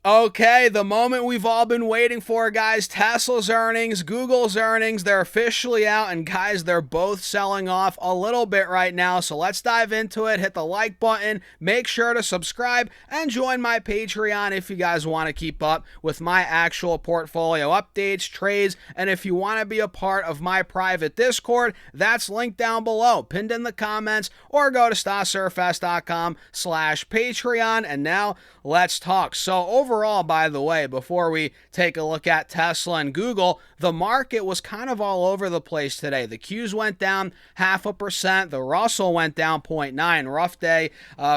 Okay, the moment we've all been waiting for, guys. Tesla's earnings, Google's earnings, they're officially out, and guys, they're both selling off a little bit right now. So let's dive into it. Hit the like button, make sure to subscribe, and join my Patreon if you guys want to keep up with my actual portfolio updates, trades, and if you want to be a part of my private Discord, that's linked down below, pinned in the comments, or go to stasurfest.com/Patreon. And now let's talk. So overall, by the way, before we take a look at Tesla and Google, the market was kind of all over the place today. The Qs went down 0.5%. The Russell went down 0.9. Rough day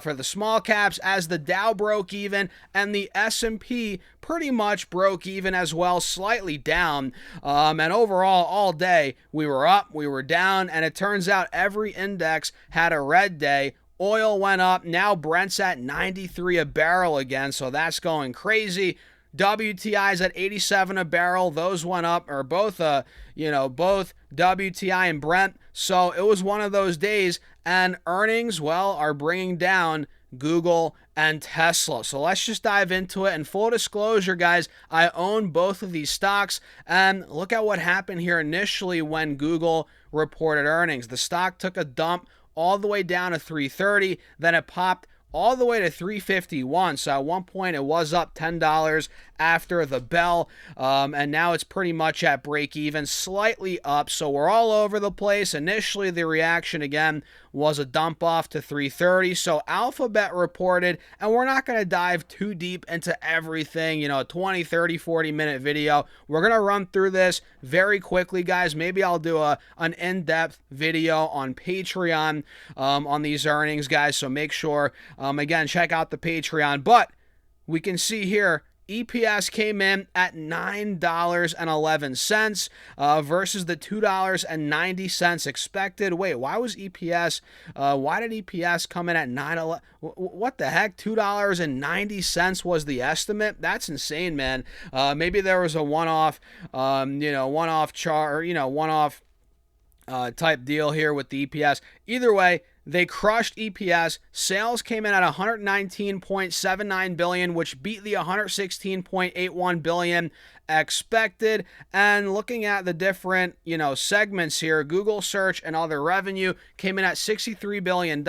for the small caps as the Dow broke even and the S&P pretty much broke even as well, slightly down. And overall, all day, we were up, we were down, and it turns out every index had a red day. Oil went up. Now Brent's at 93 a barrel again, so that's going crazy. WTI's at 87 a barrel. Those went up, or both WTI and Brent. So it was one of those days, and earnings, well, are bringing down Google and Tesla. So let's just dive into it. And full disclosure, guys, I own both of these stocks, and look at what happened here initially when Google reported earnings. The stock took a dump all the way down to 330, then it popped all the way to 351. So at one point it was up $10 after the bell, and now it's pretty much at break even, slightly up. So we're all over the place. Initially, the reaction again was a dump off to 330. So Alphabet reported, and we're not going to dive too deep into everything, a 20, 30, 40-minute video. We're going to run through this very quickly, guys. Maybe I'll do an in-depth video on Patreon on these earnings, guys. So make sure, again, check out the Patreon. But we can see here, EPS came in at $9.11 versus the $2.90 expected. Wait, why did EPS come in at $9.11? What the heck? $2.90 was the estimate? That's insane, man. Maybe there was a one-off type deal here with the EPS. Either way, they crushed EPS. Sales came in at $119.79 billion, which beat the $116.81 billion expected. And looking at the different, segments here, Google search and other revenue came in at $63 billion.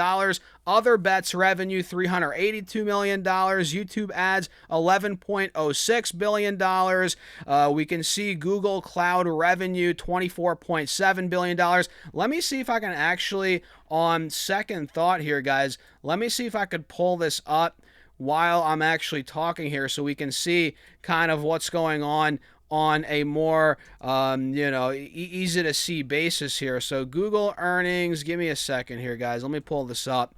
Other bets revenue, $382 million. YouTube ads, $11.06 billion. We can see Google Cloud revenue, $24.7 billion. Let me see if I can actually, on second thought here, guys, let me see if I could pull this up while I'm actually talking here so we can see kind of what's going on a more, easy to see basis here. So Google earnings, give me a second here, guys. Let me pull this up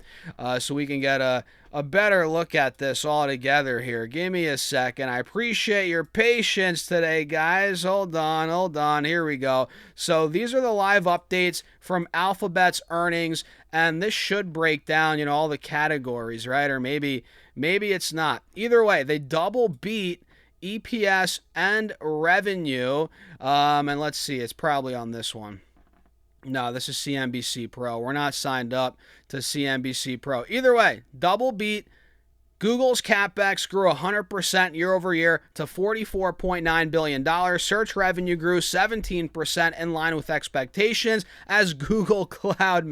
so we can get a better look at this all together here. Give me a second. I appreciate your patience today, guys. Hold on. Here we go. So these are the live updates from Alphabet's earnings, and this should break down, all the categories, right? Or maybe it's not. Either way, they double beat EPS and revenue. And let's see, it's probably on this one. No, this is CNBC Pro. We're not signed up to CNBC Pro. Either way, double beat. Google's CapEx grew 100% year over year to $44.9 billion. Search revenue grew 17% in line with expectations as Google Cloud,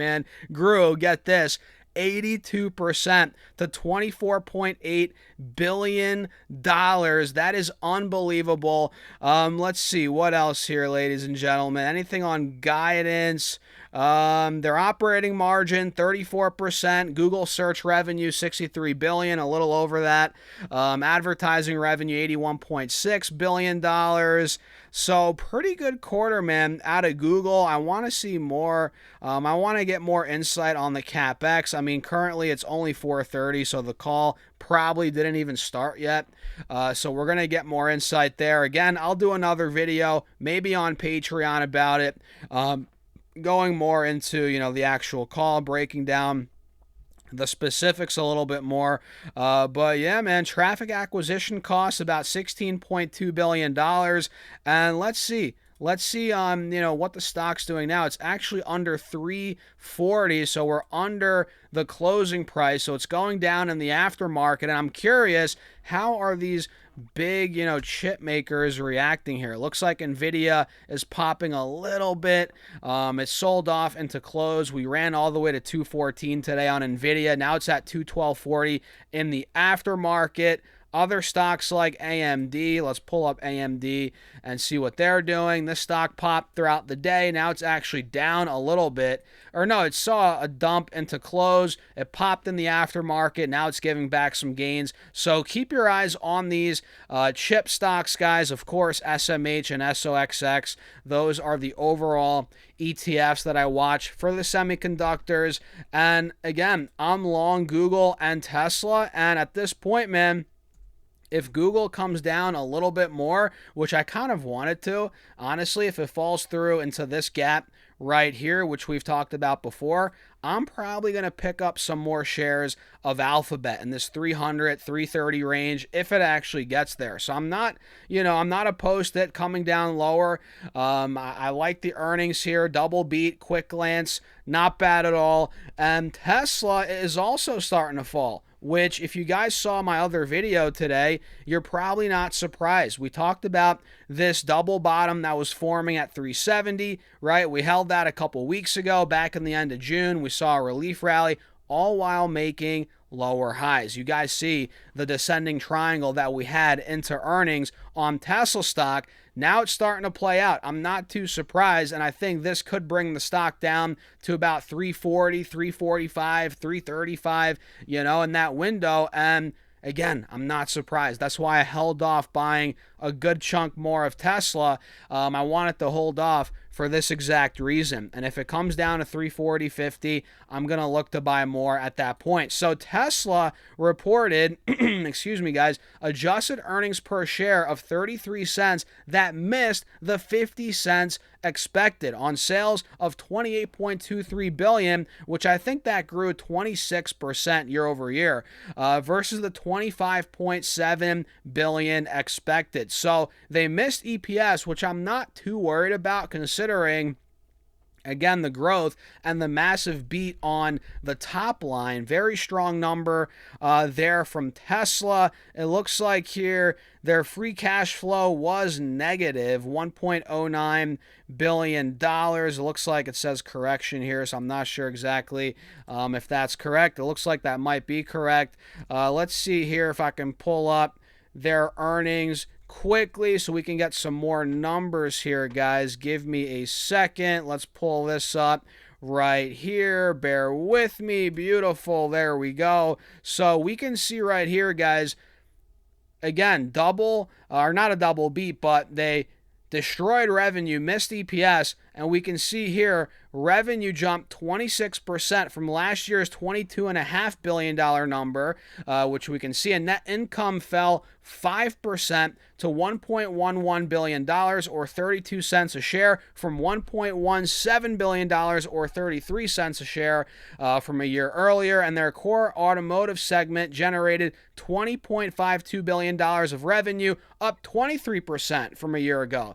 grew, get this, 82% to $24.8 billion. That is unbelievable. Let's see what else here, ladies and gentlemen. Anything on guidance? Their operating margin, 34%. Google search revenue, $63 billion, a little over that. Advertising revenue, $81.6 billion. So pretty good quarter, man, out of Google. I want to see more. I want to get more insight on the CapEx. I mean, currently it's only 4:30, so the call probably didn't even start yet. So we're going to get more insight there. Again, I'll do another video, maybe on Patreon about it, going more into, the actual call, breaking down the specifics a little bit more. But yeah, man, traffic acquisition costs about $16.2 billion. And let's see what the stock's doing now. It's actually under 340, so we're under the closing price. So it's going down in the aftermarket. And I'm curious, how are these big, chip makers reacting here. It looks like Nvidia is popping a little bit. It sold off into close. We ran all the way to 214 today on Nvidia. Now it's at 212.40 in the aftermarket. Other stocks like AMD, let's pull up AMD and see what they're doing. This stock popped throughout the day. Now it's actually down a little bit. Or no, it saw a dump into close. It popped in the aftermarket. Now it's giving back some gains. So keep your eyes on these chip stocks, guys. Of course, SMH and SOXX. Those are the overall ETFs that I watch for the semiconductors. And again, I'm long Google and Tesla. And at this point, man, if Google comes down a little bit more, which I kind of wanted to, honestly, if it falls through into this gap right here, which we've talked about before, I'm probably going to pick up some more shares of Alphabet in this 300, 330 range if it actually gets there. So I'm not opposed to it coming down lower. I like the earnings here. Double beat, quick glance, not bad at all. And Tesla is also starting to fall, which if you guys saw my other video today, you're probably not surprised. We talked about this double bottom that was forming at 370, right? We held that a couple weeks ago, back in the end of June. We saw a relief rally, all while making lower highs. You guys see the descending triangle that we had into earnings on Tesla stock. Now it's starting to play out. I'm not too surprised, and I think this could bring the stock down to about 340, 345, 335, in that window. And again, I'm not surprised. That's why I held off buying a good chunk more of Tesla. I wanted to hold off for this exact reason. And if it comes down to 340.50, I'm going to look to buy more at that point. So Tesla reported, excuse me, guys, adjusted earnings per share of 33 cents that missed the 50 cents expected on sales of $28.23 billion, which I think that grew 26% year over year versus the $25.7 billion expected. So they missed EPS, which I'm not too worried about considering, again, the growth and the massive beat on the top line. Very strong number there from Tesla. It looks like here their free cash flow was negative $1.09 billion. It looks like it says correction here, so I'm not sure exactly if that's correct. It looks like that might be correct. Let's see here if I can pull up their earnings quickly so we can get some more numbers here, guys. Give me a second. Let's pull this up right here. Bear with me. Beautiful. There we go. So we can see right here, guys, again, not a double beat, but they destroyed revenue, missed EPS, and we can see here revenue jumped 26% from last year's $22.5 billion number, which we can see, and net income fell 5% to $1.11 billion or 32 cents a share from $1.17 billion or 33 cents a share from a year earlier. And their core automotive segment generated $20.52 billion of revenue, up 23% from a year ago.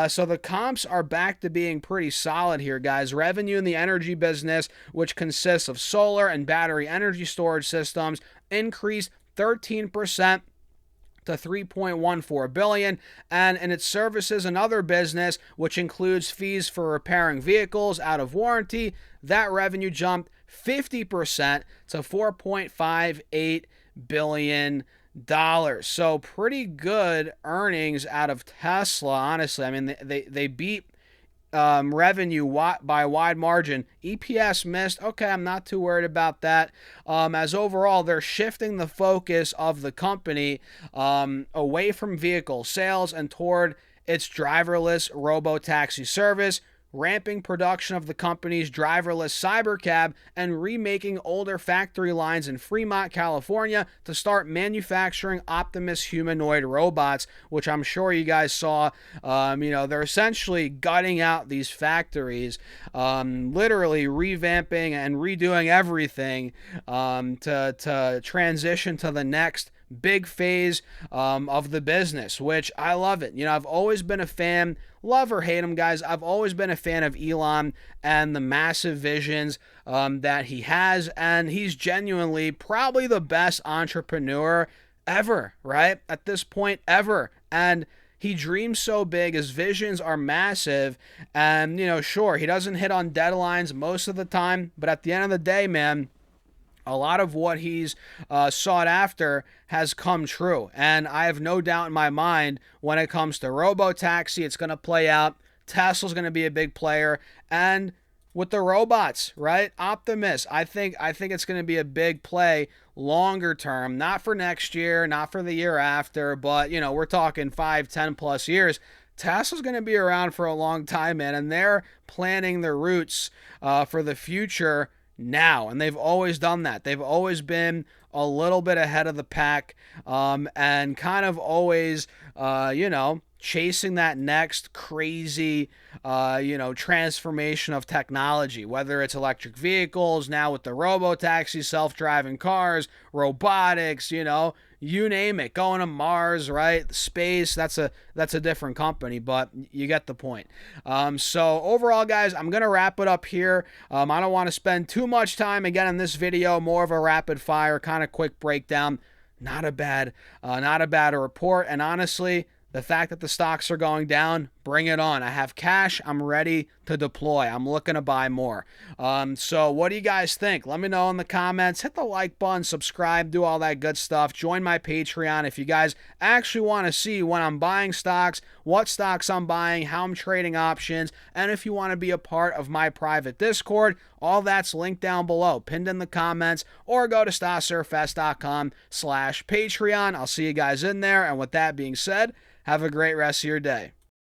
So the comps are back to being pretty solid here, guys. Revenue in the energy business, which consists of solar and battery energy storage systems, increased 13% to $3.14 billion, and in its services and other business, which includes fees for repairing vehicles out of warranty, that revenue jumped 50% to $4.58 billion. So pretty good earnings out of Tesla, honestly. I mean, they beat revenue by a wide margin. EPS missed. Okay, I'm not too worried about that. As overall, they're shifting the focus of the company away from vehicle sales and toward its driverless robo-taxi service, ramping production of the company's driverless cybercab, and remaking older factory lines in Fremont, California to start manufacturing Optimus humanoid robots, which I'm sure you guys saw. They're essentially gutting out these factories, literally revamping and redoing everything to transition to the next big phase of the business, which I love it. I've always been a fan, love or hate him, guys. I've always been a fan of Elon and the massive visions that he has, and he's genuinely probably the best entrepreneur ever, right? At this point, ever. And he dreams so big, his visions are massive, and, sure, he doesn't hit on deadlines most of the time, but at the end of the day, man, a lot of what he's sought after has come true. And I have no doubt in my mind when it comes to Robotaxi, it's going to play out. Tesla's going to be a big player. And with the robots, right? Optimus, I think it's going to be a big play longer term, not for next year, not for the year after, but, we're talking 5, 10 plus years. Tesla's going to be around for a long time, man, and they're planning their routes for the future now, and they've always done that. They've always been a little bit ahead of the pack, and kind of always, chasing that next crazy, transformation of technology, whether it's electric vehicles, now with the robo-taxi, self-driving cars, robotics, you name it, going to Mars, right? Space, that's a different company, but you get the point. So overall, guys, I'm going to wrap it up here. I don't want to spend too much time, again, in this video, more of a rapid fire, kind of quick breakdown. Not a bad report, and honestly, the fact that the stocks are going down, bring it on. I have cash. I'm ready to deploy. I'm looking to buy more. So what do you guys think? Let me know in the comments. Hit the like button, subscribe, do all that good stuff. Join my Patreon if you guys actually want to see when I'm buying stocks, what stocks I'm buying, how I'm trading options, and if you want to be a part of my private Discord, all that's linked down below, pinned in the comments, or go to StockSurfFest.com/Patreon. I'll see you guys in there. And with that being said, have a great rest of your day.